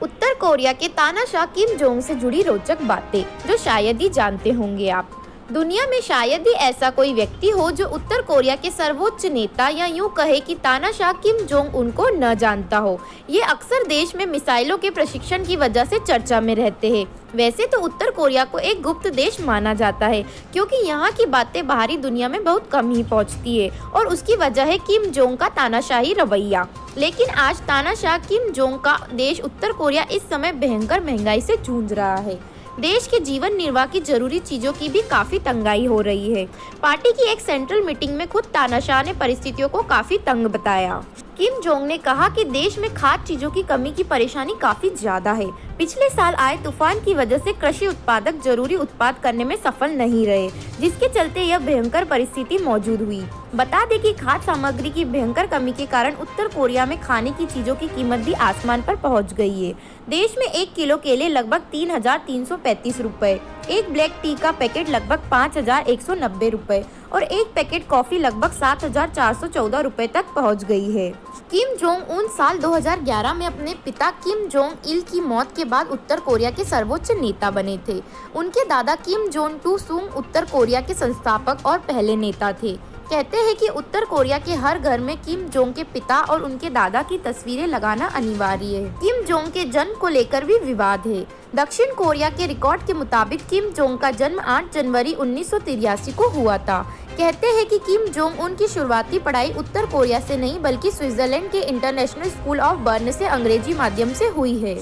उत्तर Korea के तानाशाह Kim Jong से जुड़ी रोचक बातें जो शायद ही जानते होंगे आप। दुनिया में शायद ही ऐसा कोई व्यक्ति हो जो उत्तर कोरिया के सर्वोच्च नेता या यूं कहे कि तानाशाह किम जोंग उनको न जानता हो। ये अक्सर देश में मिसाइलों के प्रशिक्षण की वजह से चर्चा में रहते हैं। वैसे तो उत्तर कोरिया को एक गुप्त देश माना जाता है, क्योंकि यहाँ की बातें बाहरी दुनिया में बहुत कम ही पहुँचती है और उसकी वजह है किम जोंग का तानाशाही रवैया। लेकिन आज तानाशाह किम जोंग का देश उत्तर कोरिया इस समय भयंकर महंगाई से जूझ रहा है। देश के जीवन निर्वाह की जरूरी चीजों की भी काफी तंगाई हो रही है। पार्टी की एक सेंट्रल मीटिंग में खुद तानाशाह ने परिस्थितियों को काफी तंग बताया। किम जोंग ने कहा कि देश में खाद्य चीजों की कमी की परेशानी काफी ज्यादा है। पिछले साल आए तूफान की वजह से कृषि उत्पादक जरूरी उत्पाद करने में सफल नहीं रहे, जिसके चलते यह भयंकर परिस्थिति मौजूद हुई। बता दें कि खाद्य सामग्री की भयंकर कमी के कारण उत्तर कोरिया में खाने की चीजों की कीमत भी आसमान पर पहुंच गई है। देश में 1 किलो केले लगभग 3,335 रुपए, एक ब्लैक टी का पैकेट लगभग 5,190 रुपए और एक पैकेट कॉफी लगभग 7,414 रुपए तक पहुंच गई है। किम जोंग उन साल 2011 में अपने पिता किम जोंग इल की मौत के बाद उत्तर कोरिया के सर्वोच्च नेता बने थे। उनके दादा किम जोंग टू सुंग उत्तर कोरिया के संस्थापक और पहले नेता थे। कहते हैं कि उत्तर कोरिया के हर घर में किम जोंग के पिता और उनके दादा की तस्वीरें लगाना अनिवार्य है। किम जोंग के जन्म को लेकर भी विवाद है। दक्षिण कोरिया के रिकॉर्ड के मुताबिक किम जोंग का जन्म 8 जनवरी 1983 को हुआ था। कहते हैं कि किम जोंग उनकी शुरुआती पढ़ाई उत्तर कोरिया से नहीं बल्कि स्विट्जरलैंड के इंटरनेशनल स्कूल ऑफ बर्न से अंग्रेजी माध्यम से हुई है।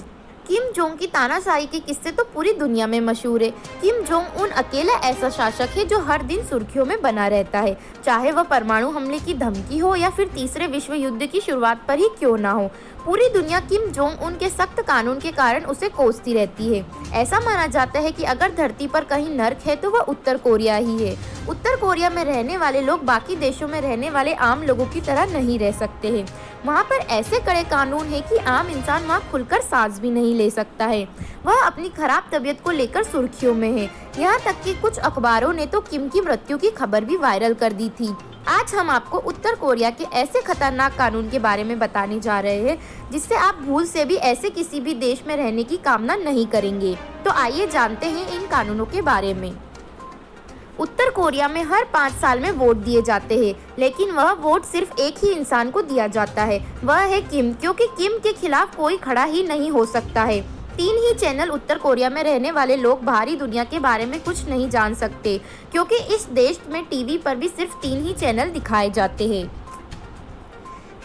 किम जोंग की तानाशाही के किस्से तो पूरी दुनिया में मशहूर है। किम जोंग उन अकेला ऐसा शासक है जो हर दिन सुर्खियों में बना रहता है, चाहे वह परमाणु हमले की धमकी हो या फिर तीसरे विश्व युद्ध की शुरुआत पर ही क्यों ना हो। पूरी दुनिया किम जोंग उन के सख्त कानून के कारण उसे कोसती रहती है। ऐसा माना जाता है कि अगर धरती पर कहीं नर्क है तो वह उत्तर कोरिया ही है। उत्तर कोरिया में रहने वाले लोग बाकी देशों में रहने वाले आम लोगों की तरह नहीं रह सकते हैं। वहाँ पर ऐसे कड़े कानून है कि आम इंसान वहाँ खुलकर सांस भी नहीं ले सकता है। वह अपनी खराब तबीयत को लेकर सुर्खियों में है। यहाँ तक कि कुछ अखबारों ने तो किम की मृत्यु की खबर भी वायरल कर दी थी। आज हम आपको उत्तर कोरिया के ऐसे खतरनाक कानून के बारे में बताने जा रहे हैं जिससे आप भूल से भी ऐसे किसी भी देश में रहने की कामना नहीं करेंगे। तो आइए जानते हैं इन कानूनों के बारे में। उत्तर कोरिया में हर 5 साल में वोट दिए जाते हैं, लेकिन वह वोट सिर्फ एक ही इंसान को दिया जाता है, वह है किम, क्योंकि किम के खिलाफ कोई खड़ा ही नहीं हो सकता है। 3 ही चैनल उत्तर कोरिया में रहने वाले लोग बाहरी दुनिया के बारे में कुछ नहीं जान सकते, क्योंकि इस देश में टीवी पर भी सिर्फ 3 ही चैनल दिखाए जाते हैं।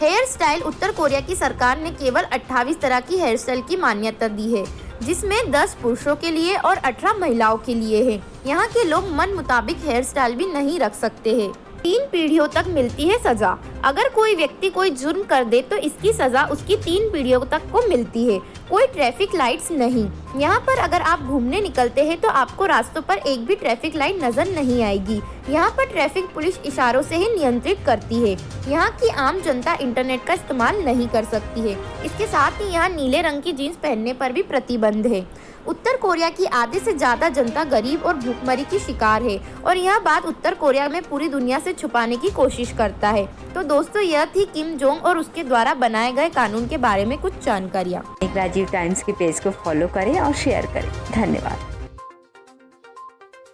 हेयर स्टाइल उत्तर कोरिया की सरकार ने केवल 28 तरह की हेयर स्टाइल की मान्यता दी है, जिसमें 10 पुरुषों के लिए और 18 महिलाओं के लिए है। यहाँ के लोग मन मुताबिक हेयर स्टाइल भी नहीं रख सकते हैं। 3 पीढ़ियों तक मिलती है सजा। अगर कोई व्यक्ति कोई जुर्म कर दे तो इसकी सजा उसकी 3 पीढ़ियों तक को मिलती है। कोई ट्रैफिक लाइट्स नहीं। यहाँ पर अगर आप घूमने निकलते हैं तो आपको रास्तों पर एक भी ट्रैफिक लाइट नजर नहीं आएगी। यहाँ पर ट्रैफिक पुलिस इशारों से ही नियंत्रित करती है। यहाँ की आम जनता इंटरनेट का इस्तेमाल नहीं कर सकती है। इसके साथ ही यहाँ नीले रंग की जीन्स पहनने पर भी प्रतिबंध है। उत्तर कोरिया की आधे से ज्यादा जनता गरीब और भूखमरी की शिकार है और यह बात उत्तर कोरिया में पूरी दुनिया से छुपाने की कोशिश करता है। तो दोस्तों, यह थी किम जोंग और उसके द्वारा बनाए गए कानून के बारे में कुछ जानकारियाँ। राजीव टाइम्स के पेज को फॉलो करें और शेयर करें। धन्यवाद।